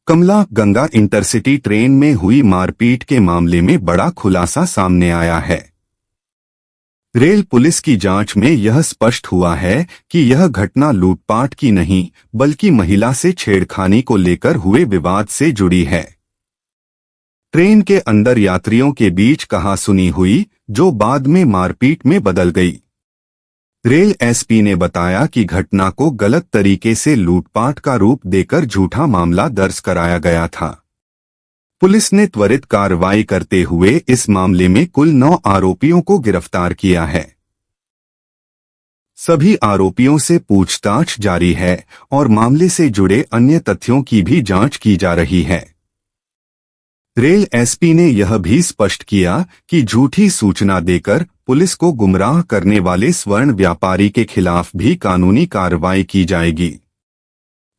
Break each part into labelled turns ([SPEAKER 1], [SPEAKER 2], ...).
[SPEAKER 1] कमला Ganga intercity train में हुई मारपीट के मामले में बड़ा खुलासा सामने आया है। रेल पुलिस की जांच में यह स्पष्ट हुआ है कि यह घटना लूटपाट की नहीं बल्कि महिला से छेड़खानी को लेकर हुए विवाद से जुड़ी है। ट्रेन के अंदर यात्रियों के बीच कहासुनी हुई जो बाद में मारपीट में बदल गई। रेल एसपी ने बताया कि घटना को गलत तरीके से लूटपाट का रूप देकर झूठा मामला दर्ज कराया गया था। पुलिस ने त्वरित कार्रवाई करते हुए इस मामले में कुल 9 आरोपियों को गिरफ्तार किया है। सभी आरोपियों से पूछताछ जारी है और मामले से जुड़े अन्य तथ्यों की भी जांच की जा रही है। रेल एसपी ने यह भी स्पष्ट किया कि झूठी सूचना देकर पुलिस को गुमराह करने वाले स्वर्ण व्यापारी के खिलाफ भी कानूनी कार्रवाई की जाएगी।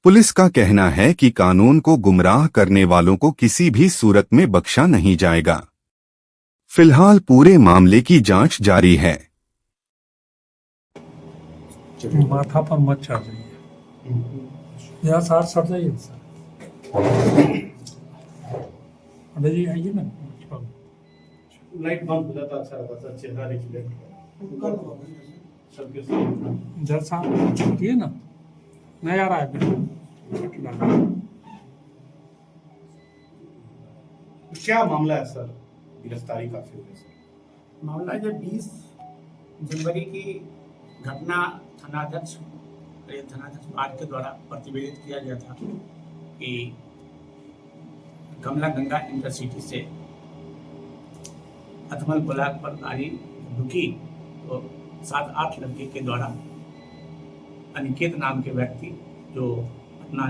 [SPEAKER 1] पुलिस का कहना है कि कानून को गुमराह करने वालों को किसी भी सूरत में बख्शा नहीं जाएगा। फिलहाल पूरे मामले की जांच जारी है।
[SPEAKER 2] माथा पर मत चढ़ जाइए, यहाँ साथ सट जाइए सर। अबे जी आइए ना,
[SPEAKER 3] लाइट बंद हो जाता अच्छा रहता सर, चेहरा रिफ्लेक्ट सबके साथ
[SPEAKER 2] जब साथ छूटिए ना, नहीं आ रहा है
[SPEAKER 3] क्या मामला है सर? गिरफ्तारी काफी हो गई सर।
[SPEAKER 4] मामला जो 20 जनवरी की घटना थानाध्यक्ष पार्क के द्वारा प्रतिवेदित किया गया था कि कमला गंगा इंटरसिटी से अथमल ब्लॉक पर गाड़ी रुकी तो 7-8 लड़के के द्वारा अनिकेत नाम के व्यक्ति जो पटना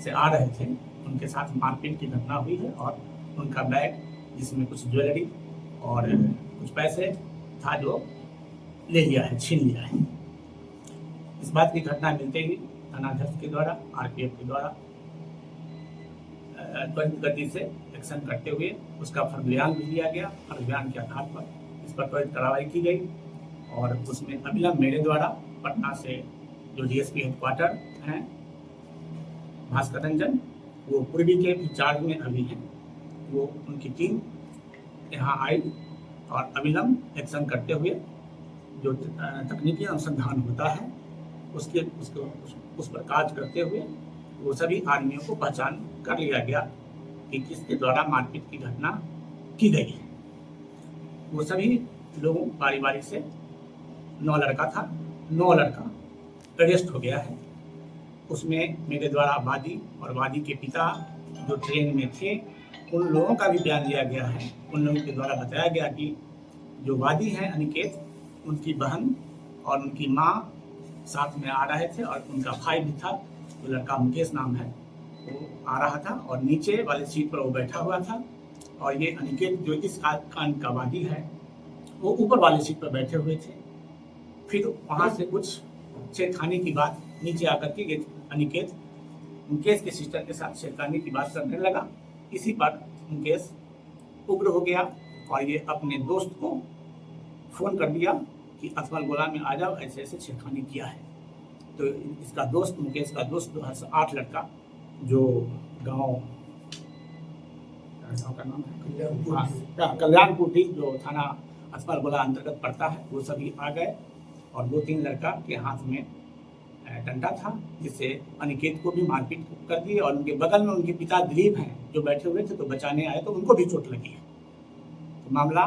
[SPEAKER 4] से आ रहे थे उनके साथ मारपीट की घटना हुई है और उनका बैग जिसमें कुछ ज्वेलरी और कुछ पैसे था जो ले लिया है, छीन लिया है। इस बात की घटना मिलते ही थानाध्यक्ष के द्वारा आरपीएफ के द्वारा त्वरित गति से एक्शन करते हुए उसका फर्जबयान भी लिया गया। फर्जबयान के आधार पर इस पर त्वरित कार्रवाई की गई और उसमें अविलंब मेरे द्वारा पटना से जो डीएसपी हेडक्वार्टर हैं भास्कर रंजन, वो पूर्वी के इंचार्ज में अभी हैं, वो उनकी टीम यहाँ आई और अविलंब एक्शन करते हुए जो तकनीकी अनुसंधान होता है उस पर कार्य करते हुए वो सभी आदमियों को पहचान कर लिया गया कि किसके द्वारा मारपीट की घटना की गई है। वो सभी लोगों बारी से 9 लड़का था, 9 लड़का अरेस्ट हो गया है। उसमें मेरे द्वारा वादी और वादी के पिता जो ट्रेन में थे उन लोगों का भी बयान लिया गया है। उन लोगों के द्वारा बताया गया कि जो वादी हैं अनिकेत, उनकी बहन और उनकी माँ साथ में आ रहे थे और उनका भाई भी था, जो लड़का मुकेश नाम है, वो आ रहा था और नीचे वाले सीट पर वो बैठा हुआ था और ये अनिकेत जो इस कांड का वादी है वो ऊपर वाले सीट पर बैठे हुए थे। फिर वहाँ से कुछ छेड़खानी की बात नीचे आकर के अनिकेत मुकेश के सिस्टर के साथ छेड़खानी की बात करने लगा। इसी पर मुकेश उग्र हो गया और ये अपने दोस्त को फोन कर दिया कि अथमल गोला में आ जाओ, ऐसे ऐसे छेड़खानी किया है। तो इसका दोस्त, मुकेश का दोस्त 8 लड़का जो गांव का नाम है कल्याणपुर जो थाना अथमल गोला अंतर्गत पड़ता है, वो सभी आ गए और 2-3 लड़का के हाथ में डंडा था जिससे अनिकेत को भी मारपीट कर दी और उनके बगल में उनके पिता दिलीप हैं जो बैठे हुए थे, तो बचाने आए तो उनको भी चोट लगी है। तो मामला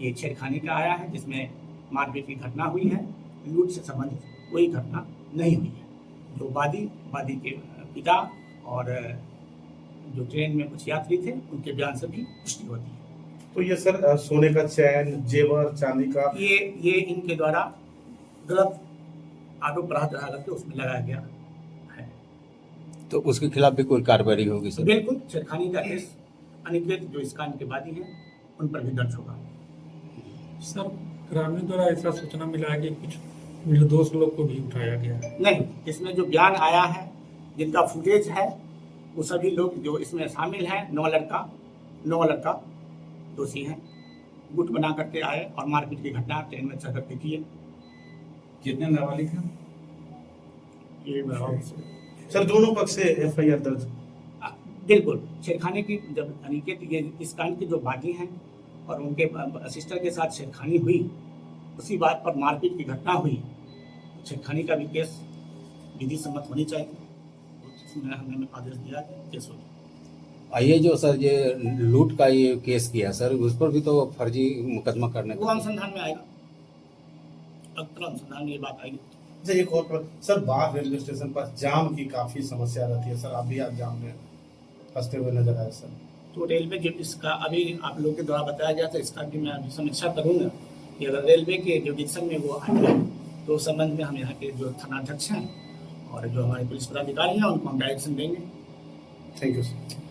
[SPEAKER 4] ये छेड़खानी का आया है जिसमें मारपीट की घटना हुई है। लूट से संबंधित कोई घटना नहीं हुई है। जो वादी के पिता और जो ट्रेन में कुछ यात्री थे उनके बयान से भी पुष्टि होती है।
[SPEAKER 3] तो ये सर सोने का चैन, जेवर, चांदी का
[SPEAKER 4] ये इनके द्वारा गलत आरोप प्रत्यारोप करके उसमें लगाया गया है।
[SPEAKER 5] तो उसके खिलाफ भी कोई कार्रवाई होगी सर?
[SPEAKER 4] बिल्कुल, छेड़खानी का केस अनिकेत जो इस कांड के वादी हैं उन पर भी दर्ज होगा।
[SPEAKER 2] सर ग्रामीण द्वारा ऐसा सूचना मिला है कि कुछ निर्दोष लोग को भी उठाया गया है।
[SPEAKER 4] नहीं, इसमें जो बयान आया है, जिनका फुटेज है, वो सभी लोग जो इसमें शामिल हैं 9 लड़का दोषी हैं। गुट बना करके आए और मारपीट की घटना ट्रेन में चढ़ करके किए।
[SPEAKER 5] कितने नाबालिग हैं?
[SPEAKER 4] ये
[SPEAKER 3] सर दोनों पक्ष से एफआईआर दर्ज
[SPEAKER 4] बिल्कुल छेड़खानी की जब अनिकेत ये इस कांड के जो बागी हैं और उनके सिस्टर के साथ छेड़खानी हुई, उसी बात पर मारपीट की घटना हुई, तो छेड़खानी का भी केस विधि सम्मत होनी चाहिए। तो इसमें हमने आदेश दिया कि केस हो।
[SPEAKER 5] ये जो सर ये लूट का ये केस किया सर, उस पर भी तो फर्जी मुकदमा करने
[SPEAKER 4] वो अनुसंधान में आएगा, अगर अनुसंधान में ये बात आएगी।
[SPEAKER 3] अच्छा एक और सर, बाढ़ रेलवे स्टेशन पर जाम की काफी समस्या रहती है सर, आप भी आज जाम में फंसते हुए नजर आए सर।
[SPEAKER 4] तो रेलवे जो इसका अभी आप लोगों के द्वारा बताया गया था, इसका भी मैं अभी समीक्षा करूंगा कि अगर रेलवे के जुडिक्शन में वो आए तो उस संबंध में हम यहाँ के जो थानाध्यक्ष हैं और जो हमारे पुलिस पदाधिकारी हैं उनको हम डायरेक्शन देंगे।
[SPEAKER 3] Thank you sir.